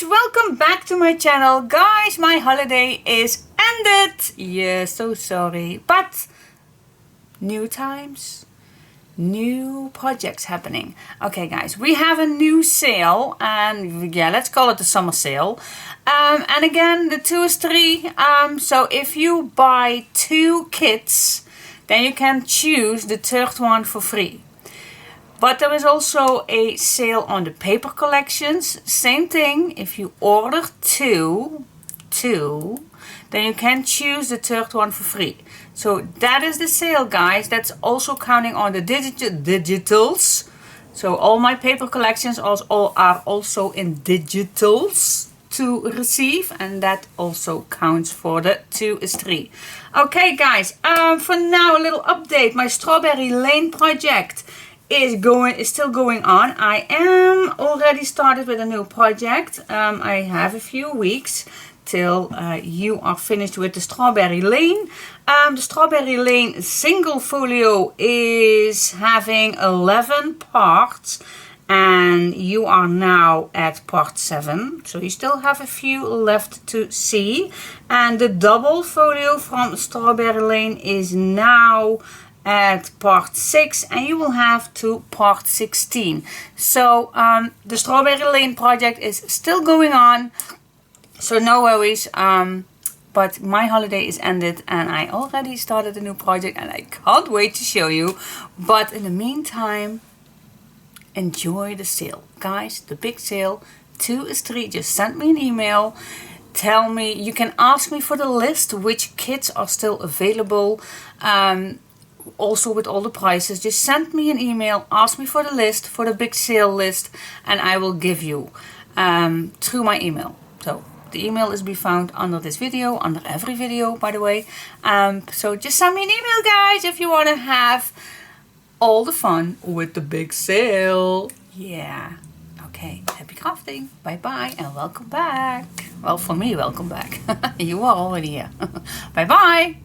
guys, welcome back to my channel. Guys, my holiday is ended. Yeah, so sorry, but new times, new projects happening. Okay guys, we have a new sale, and yeah, let's call it the summer sale. And again, the 2 is 3. So if you buy 2 kits, then you can choose the third one for free. But there is also a sale on the paper collections. Same thing, if you order two, then you can choose the third one for free. So that is the sale, guys. That's also counting on the digitals. So all my paper collections are also in digitals to receive, and that also counts for the 2 is 3. Okay guys, for now a little update. My Strawberry Lane project is still going on. I am already started with a new project. I have a few weeks till you are finished with the Strawberry Lane. The Strawberry Lane single folio is having 11 parts, and you are now at part 7, so you still have a few left to see. And the double folio from Strawberry Lane is now at part 6, and you will have to part 16. So the Strawberry Lane project is still going on, so no worries. But my holiday is ended and I already started a new project, and I can't wait to show you. But in the meantime, enjoy the sale, guys. The big sale, 2 is 3. Just send me an email, tell me, you can ask me for the list which kits are still available. Also with all the prices, just send me an email, ask me for the list, for the big sale list, and I will give you through my email. So the email is be found under this video, under every video, by the way. So just send me an email, guys, if you want to have all the fun with the big sale. Yeah. Okay, happy crafting. Bye bye and welcome back. Well, for me, welcome back. You are already here. Bye bye.